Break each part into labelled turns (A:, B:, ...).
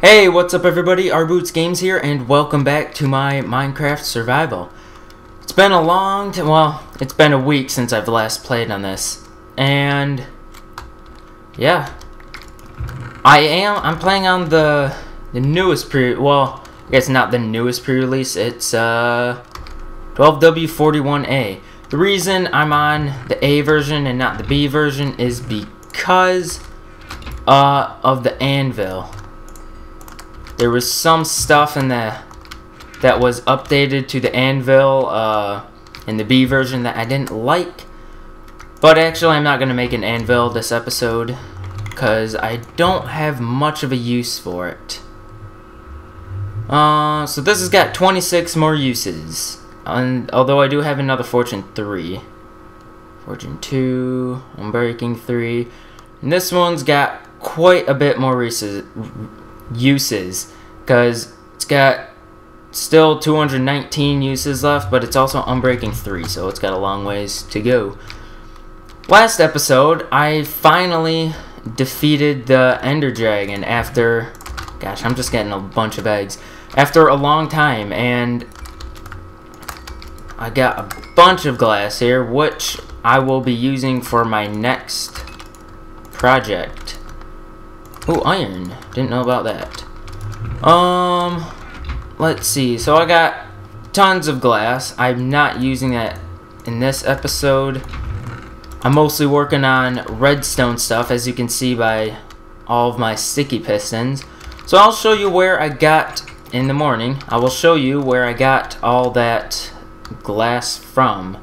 A: Hey, what's up everybody? Rboots Games here, and welcome back to my Minecraft survival. It's been a long time, well, it's been a week since I've last played on this, and yeah, I'm playing on the newest well, I guess not the newest pre-release, it's 12W41A. The reason I'm on the A version and not the B version is because of the anvil. There was some stuff in that was updated to the anvil in the B version that I didn't like. But actually, I'm not going to make an anvil this episode because I don't have much of a use for it. So this has got 26 more uses. And although I do have another Fortune 3. Fortune 2, Unbreaking 3. And this one's got quite a bit more uses, because it's got still 219 uses left, but it's also Unbreaking 3, so it's got a long ways to go. Last episode, I finally defeated the Ender Dragon after, gosh, I'm just getting a bunch of eggs, after a long time, and I got a bunch of glass here, which I will be using for my next project. Oh, iron. Didn't know about that. Let's see. So I got tons of glass. I'm not using that in this episode. I'm mostly working on redstone stuff, as you can see by all of my sticky pistons. So I'll show you where I got, in the morning, I will show you where I got all that glass from.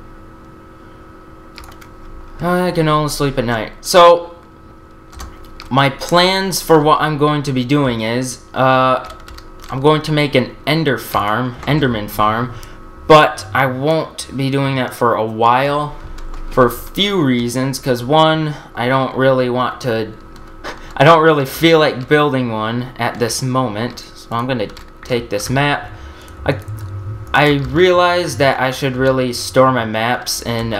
A: I can only sleep at night. So my plans for what I'm going to be doing is, I'm going to make an Enderman farm, but I won't be doing that for a while, for a few reasons, because one, I don't really feel like building one at this moment, so I'm going to take this map. I realized that I should really store my maps in,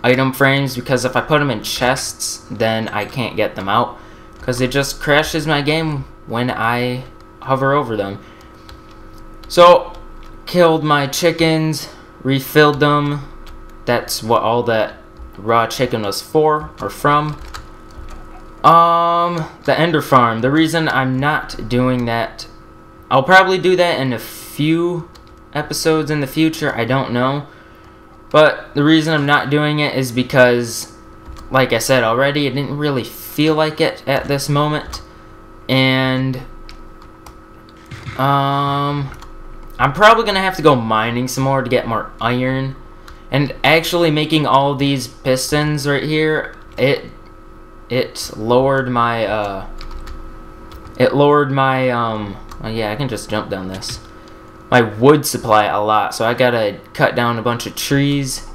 A: item frames, because if I put them in chests, then I can't get them out, because it just crashes my game when I hover over them. So, killed my chickens, refilled them. That's what all that raw chicken was for, or from. The Ender farm. The reason I'm not doing that, I'll probably do that in a few episodes in the future, I don't know. But the reason I'm not doing it is because, like I said already, I didn't really feel like it at this moment. And I'm probably going to have to go mining some more to get more iron. And actually making all these pistons right here, it lowered my, oh yeah, I can just jump down this. My wood supply a lot, so I gotta cut down a bunch of trees.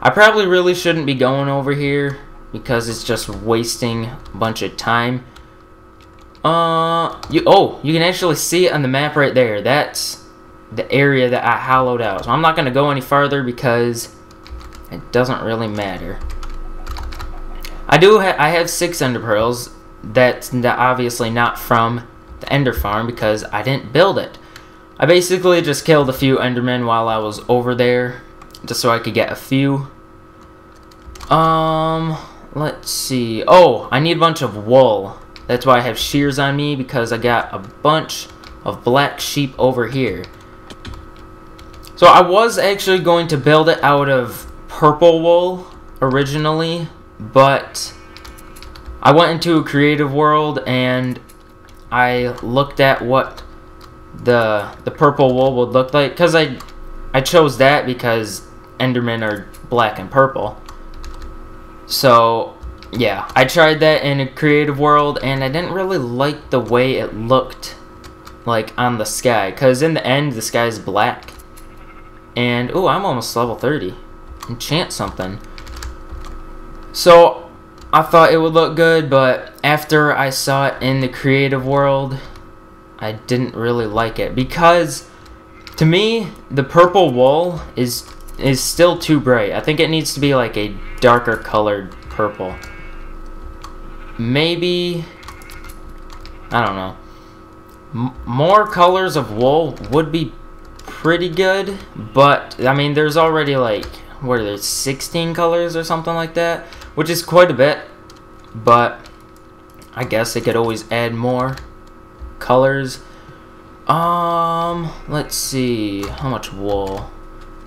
A: I probably really shouldn't be going over here because it's just wasting a bunch of time. You can actually see it on the map right there. That's the area that I hollowed out. So I'm not gonna go any farther because it doesn't really matter. I have 6 ender pearls. That's obviously not from the ender farm because I didn't build it. I basically just killed a few endermen while I was over there, just so I could get a few. Let's see. Oh, I need a bunch of wool. That's why I have shears on me, because I got a bunch of black sheep over here. So I was actually going to build it out of purple wool originally, but I went into a creative world and I looked at what the purple wool would look like, because I chose that because endermen are black and purple. So yeah, I tried that in a creative world and I didn't really like the way it looked like on the sky, because in the end the sky is black. And oh, I'm almost level 30. Enchant something. So I thought it would look good, but after I saw it in the creative world, I didn't really like it, because to me the purple wool is still too bright. I think it needs to be like a darker colored purple. Maybe, I don't know. More colors of wool would be pretty good, but I mean, there's already like, what are there, 16 colors or something like that, which is quite a bit, but I guess they could always add more colors. Let's see, how much wool?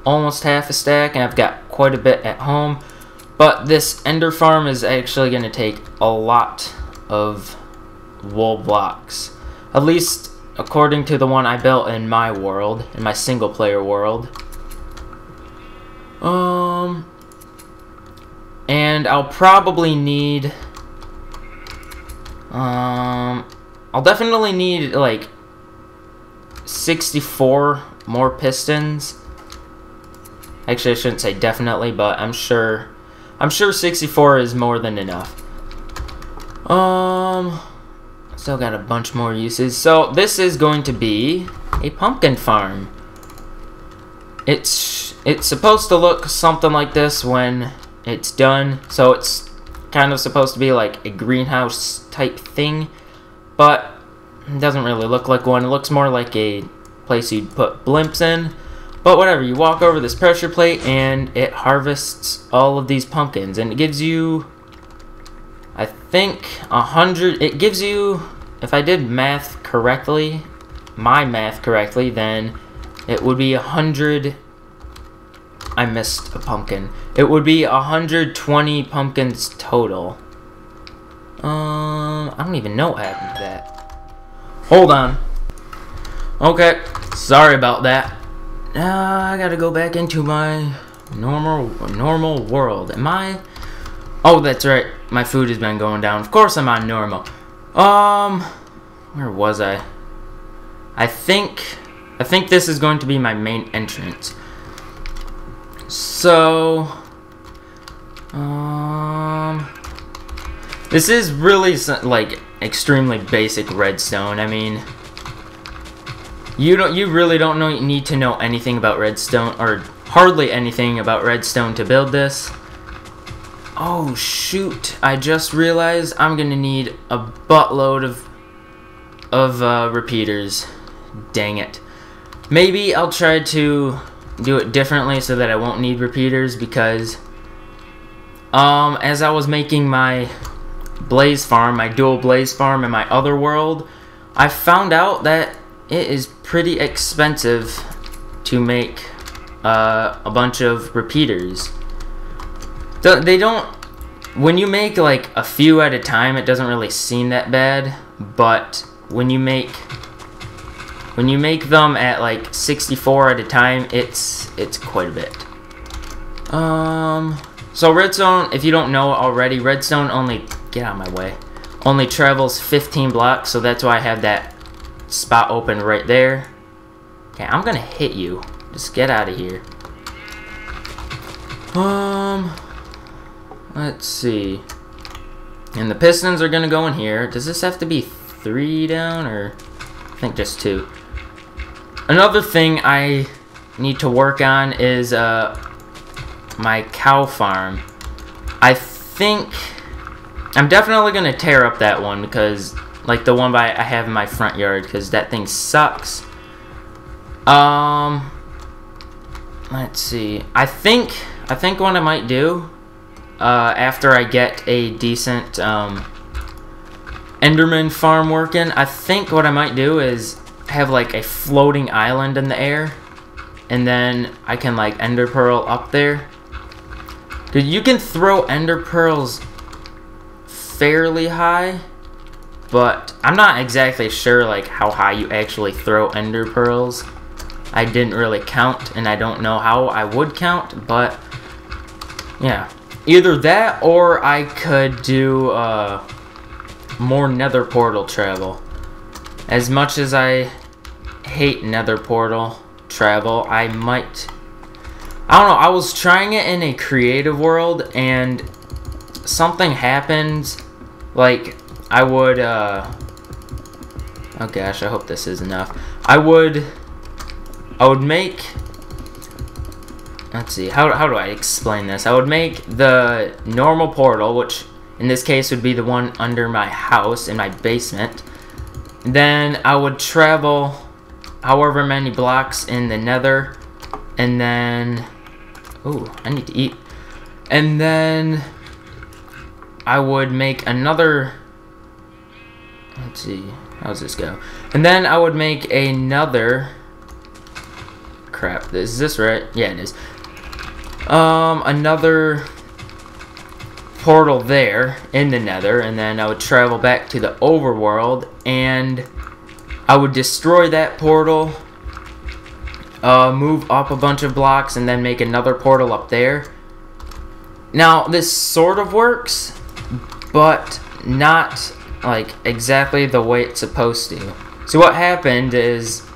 A: Almost half a stack, and I've got quite a bit at home, but this ender farm is actually going to take a lot of wool blocks, at least according to the one I built in my world, in my single player world. And I'll probably need I'll definitely need like 64 more pistons. Actually, I shouldn't say definitely, but I'm sure 64 is more than enough. Still got a bunch more uses. So this is going to be a pumpkin farm. It's supposed to look something like this when it's done. So it's kind of supposed to be like a greenhouse type thing, but it doesn't really look like one. It looks more like a place you'd put blimps in. But whatever, you walk over this pressure plate and it harvests all of these pumpkins, and it gives you, I think, 100. It gives you, if I did math correctly, my math correctly, then it would be 100. I missed a pumpkin. It would be 120 pumpkins total. I don't even know what happened to that. Hold on. Okay, sorry about that. I gotta go back into my normal world. Am I? Oh, that's right. My food has been going down. Of course I'm on normal. Where was I? I think this is going to be my main entrance. So, this is really like extremely basic redstone. I mean, you really don't need to know anything about redstone, or hardly anything about redstone to build this. Oh shoot, I just realized I'm gonna need a buttload of repeaters. Dang it. Maybe I'll try to do it differently so that I won't need repeaters, because as I was making my blaze farm, my dual blaze farm in my other world, I found out that it is pretty expensive to make a bunch of repeaters. They don't, when you make like a few at a time, it doesn't really seem that bad, but when you make them at like 64 at a time, it's quite a bit. So redstone, if you don't know already, redstone only, get out of my way, only travels 15 blocks, so that's why I have that spot open right there. Okay, I'm gonna hit you. Just get out of here. Let's see. And the pistons are gonna go in here. Does this have to be 3 down, or I think just 2? Another thing I need to work on is my cow farm. I think I'm definitely gonna tear up that one, because like the one I have in my front yard, because that thing sucks. Let's see. I think what I might do after I get a decent Enderman farm working, I think what I might do is have like a floating island in the air, and then I can like ender pearl up there. Dude, you can throw ender pearls fairly high, but I'm not exactly sure like how high you actually throw ender pearls. I didn't really count, and I don't know how I would count, but yeah, either that or I could do more nether portal travel. As much as I hate nether portal travel, I don't know, I was trying it in a creative world, and something happened. Like, I would, oh gosh, I hope this is enough. I would make, let's see, how do I explain this? I would make the normal portal, which in this case would be the one under my house in my basement. then I would travel however many blocks in the nether, and then, ooh, I need to eat, and then I would make another, let's see, how's this go, and then I would make another, crap, is this right? Yeah, it is. Another portal there in the nether, and then I would travel back to the overworld, and I would destroy that portal, move up a bunch of blocks, and then make another portal up there. Now, this sort of works, but not like exactly the way it's supposed to. So what happened is,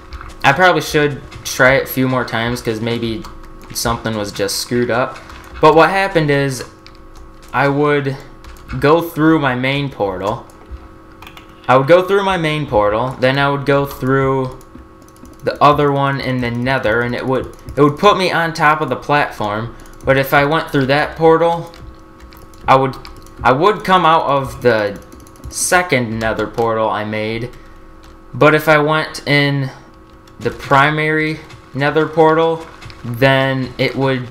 A: I probably should try it a few more times because maybe something was just screwed up. But what happened is, I would go through my main portal. Then I would go through the other one in the nether, and it would put me on top of the platform. But if I went through that portal, I would come out of the second nether portal I made. But if I went in the primary nether portal, then it would,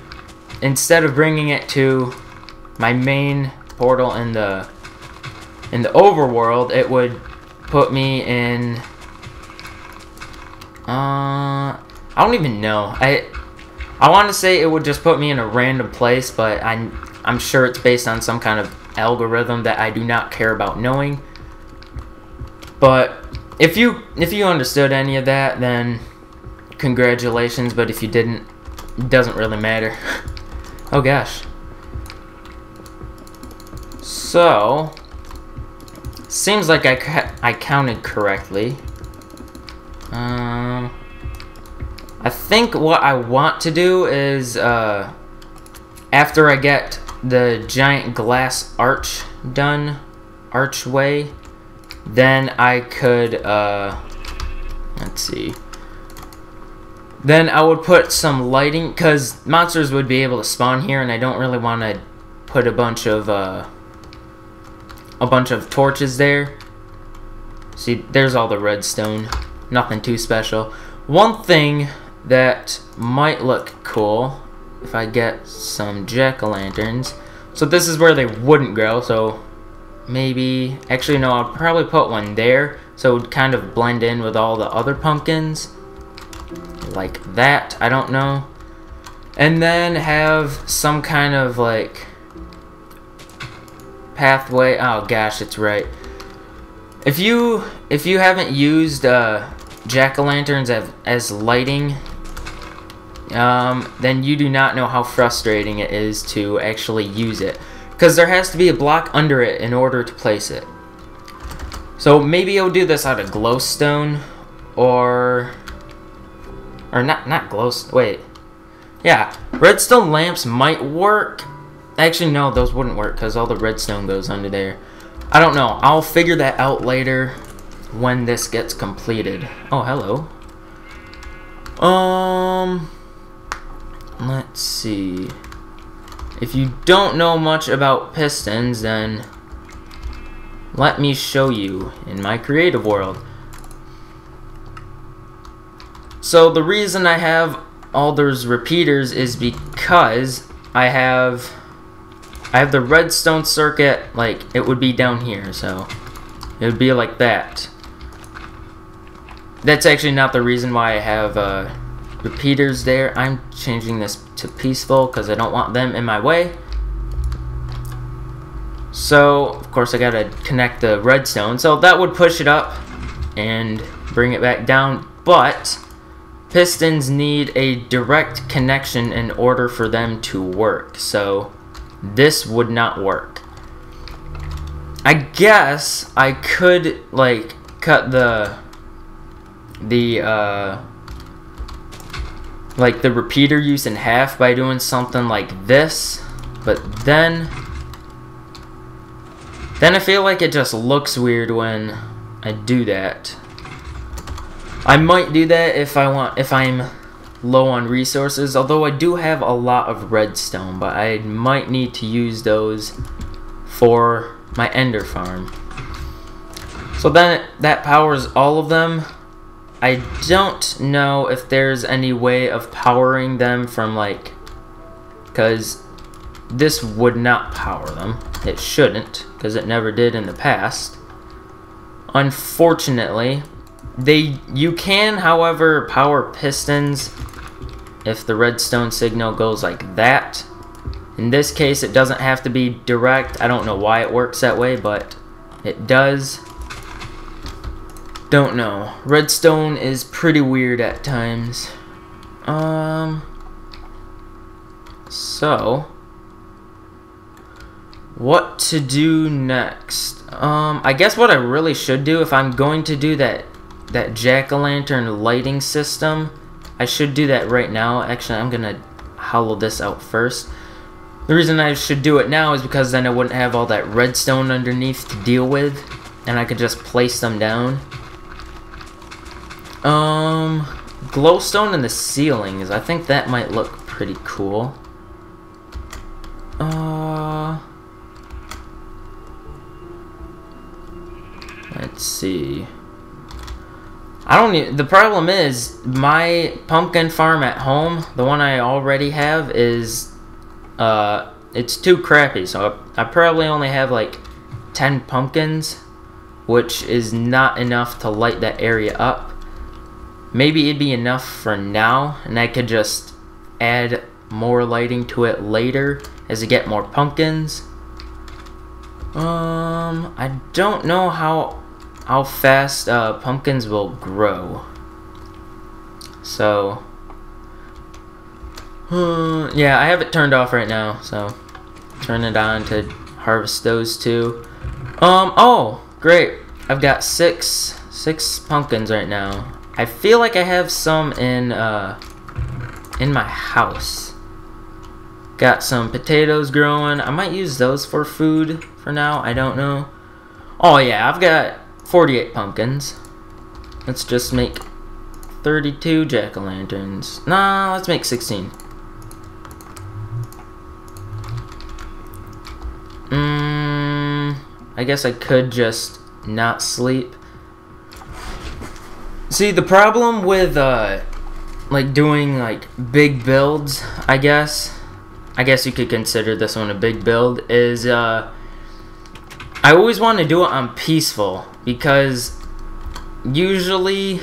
A: instead of bringing it to my main portal in the overworld, it would put me in, I don't even know. I want to say it would just put me in a random place, but I'm sure it's based on some kind of algorithm that I do not care about knowing. But if you understood any of that, then congratulations, but if you didn't, it doesn't really matter. Oh gosh. So, seems like I counted correctly. I think what I want to do is, after I get the giant glass arch done, archway, then I could, let's see. Then I would put some lighting, because monsters would be able to spawn here, and I don't really want to put a bunch of torches there. See, there's all the redstone. Nothing too special. One thing that might look cool, if I get some jack-o'-lanterns. So this is where they wouldn't grow, so maybe, actually no, I'll probably put one there, so it would kind of blend in with all the other pumpkins. Like that, I don't know. And then have some kind of like pathway. Oh gosh, it's right. If you haven't used jack-o'-lanterns as lighting, then you do not know how frustrating it is to actually use it, because there has to be a block under it in order to place it. So maybe I'll do this out of glowstone, or not glowstone. Wait, yeah, redstone lamps might work. Actually, no, those wouldn't work because all the redstone goes under there. I don't know. I'll figure that out later when this gets completed. Oh, hello. Let's see. If you don't know much about pistons, then let me show you in my creative world. So the reason I have all those repeaters is because I have the redstone circuit, like, it would be down here, so it would be like that. That's actually not the reason why I have repeaters there. I'm changing this to peaceful because I don't want them in my way. So, of course, I gotta connect the redstone. So that would push it up and bring it back down, but pistons need a direct connection in order for them to work. So this would not work. I guess I could, like, cut the repeater use in half by doing something like this, but then I feel like it just looks weird when I do that. I might do that if I'm low on resources, although I do have a lot of redstone, but I might need to use those for my ender farm. So then that powers all of them. I don't know if there's any way of powering them from like, because this would not power them. It shouldn't, because it never did in the past. Unfortunately, you can, however, power pistons if the redstone signal goes like that. In this case, it doesn't have to be direct. I don't know why it works that way, but it does. Don't know. Redstone is pretty weird at times. So what to do next? I guess what I really should do, if I'm going to do that jack-o'-lantern lighting system, I should do that right now. Actually, I'm gonna hollow this out first. The reason I should do it now is because then I wouldn't have all that redstone underneath to deal with, and I could just place them down. Glowstone in the ceilings. I think that might look pretty cool. Let's see. The problem is, my pumpkin farm at home, the one I already have, is, it's too crappy, so I probably only have like 10 pumpkins, which is not enough to light that area up. Maybe it'd be enough for now, and I could just add more lighting to it later as I get more pumpkins. I don't know how fast pumpkins will grow. So, yeah, I have it turned off right now, so turn it on to harvest those too. Oh, great! I've got six pumpkins right now. I feel like I have some in my house. Got some potatoes growing. I might use those for food for now. I don't know. Oh yeah, I've got 48 pumpkins. Let's just make 32 jack-o'-lanterns. Nah, let's make 16. I guess I could just not sleep. See, the problem with like doing like big builds, I guess you could consider this one a big build, is I always want to do it on peaceful, because usually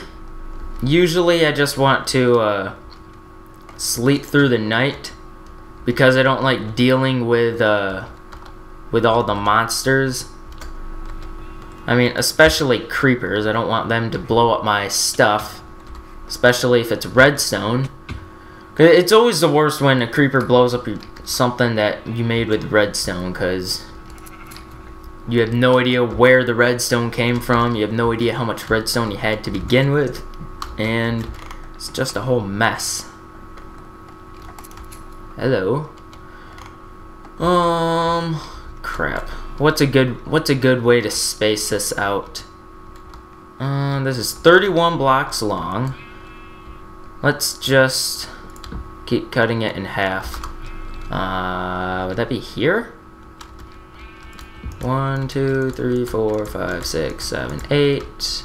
A: I just want to sleep through the night, because I don't like dealing with all the monsters. I mean, especially creepers. I don't want them to blow up my stuff, especially if it's redstone. It's always the worst when a creeper blows up something that you made with redstone, because you have no idea where the redstone came from. You have no idea how much redstone you had to begin with, and it's just a whole mess. Hello. Crap. What's a good way to space this out? This is 31 blocks long. Let's just keep cutting it in half. Would that be here? 1, 2, 3, 4, 5, 6, 7, 8.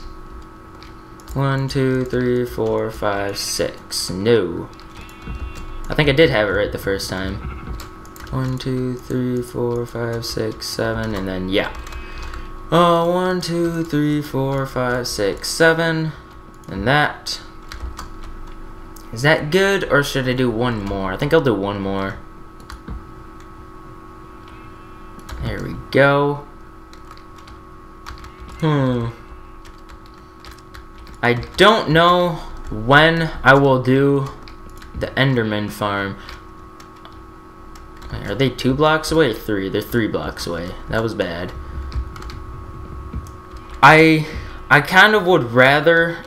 A: 1, 2, 3, 4, 5, 6. No. I think I did have it right the first time. 1, 2, 3, 4, 5, 6, 7, and then yeah. 1, 2, 3, 4, 5, 6, 7, and that. Is that good, or should I do one more? I think I'll do one more. There we go. I don't know when I will do the Enderman farm. Are they 2 blocks away or 3? They're 3 blocks away. That was bad. I kind of would rather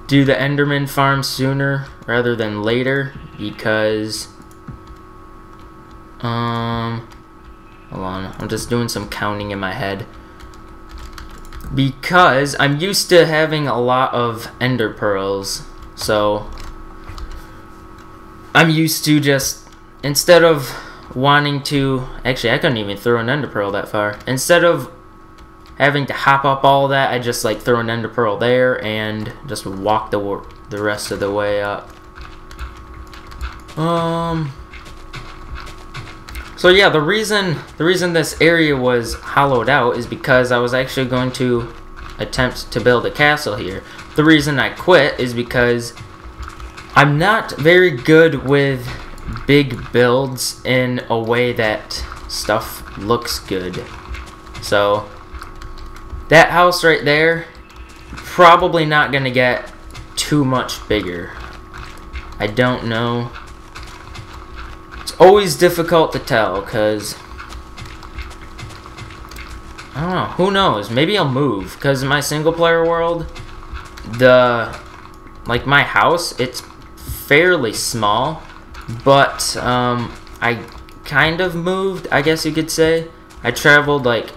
A: do the Enderman farm sooner rather than later, because hold on, I'm just doing some counting in my head. Because I'm used to having a lot of ender pearls, so I'm used to just, instead of wanting to, actually I couldn't even throw an ender pearl that far. Instead of having to hop up all that, I just like throw an ender pearl there and just walk the rest of the way up. So yeah, the reason this area was hollowed out is because I was actually going to attempt to build a castle here. The reason I quit is because I'm not very good with big builds in a way that stuff looks good. So that house right there, probably not gonna get too much bigger. I don't know. It's always difficult to tell, because I don't know, who knows, maybe I'll move, because in my single player world, like my house, it's fairly small, but I kind of moved, I guess you could say. I traveled like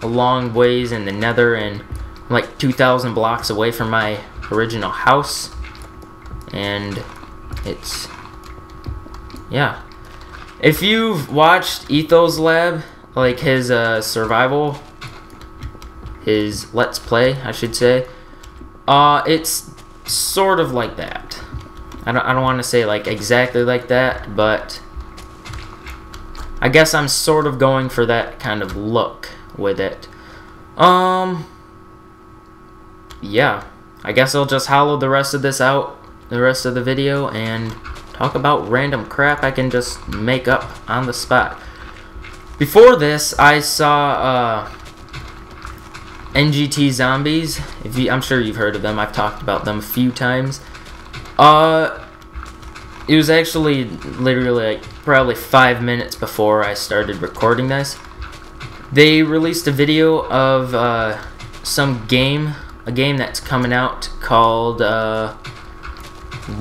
A: a long ways in the nether and like 2,000 blocks away from my original house, and it's, yeah. If you've watched Ethos Lab, like his survival, his let's play, I should say, it's sort of like that. I don't want to say like exactly like that, but I guess I'm sort of going for that kind of look with it. Yeah, I guess I'll just hollow the rest of this out, the rest of the video, and talk about random crap I can just make up on the spot. Before this, I saw NGT Zombies. I'm sure you've heard of them. I've talked about them a few times. It was actually literally like probably 5 minutes before I started recording this. They released a video of some game, a game that's coming out called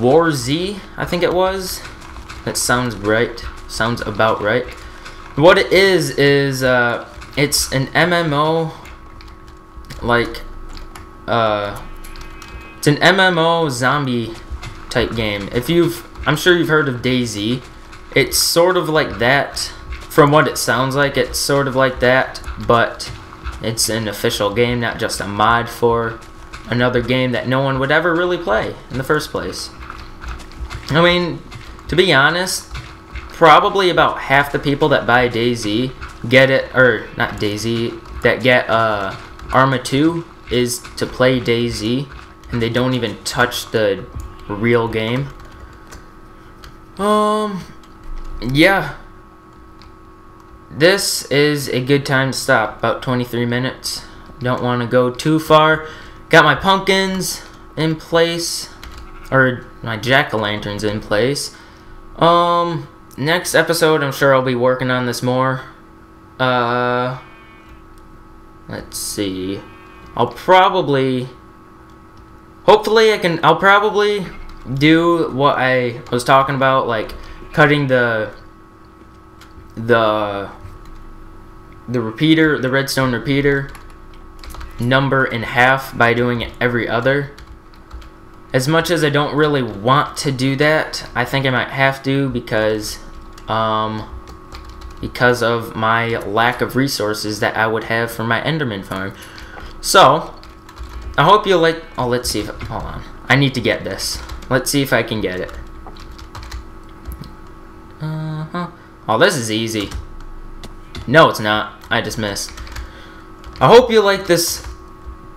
A: War Z, I think it was. That sounds right. Sounds about right. What it is it's an MMO, like it's an MMO zombie type game. I'm sure you've heard of DayZ. It's sort of like that. From what it sounds like, it's sort of like that, but it's an official game, not just a mod for another game that no one would ever really play in the first place. I mean, to be honest, probably about half the people that buy DayZ get it, or not DayZ, that get Arma 2 is to play DayZ, and they don't even touch the real game. Yeah. This is a good time to stop, about 23 minutes. Don't want to go too far. Got my pumpkins in place, or my jack-o'-lanterns in place. Next episode, I'm sure I'll be working on this more. Let's see. I'll probably do what I was talking about, like cutting the repeater, the redstone repeater number in half by doing it every other. As much as I don't really want to do that, I think I might have to because of my lack of resources that I would have for my Enderman farm. So, I hope you'll like... Oh, let's see if... Hold on. I need to get this. Let's see if I can get it. Oh, this is easy. No, it's not. I just missed. I hope you like this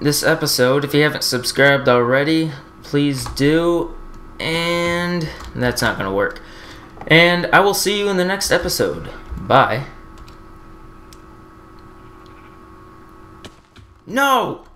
A: episode. If you haven't subscribed already, please do. And that's not going to work. And I will see you in the next episode. Bye. No!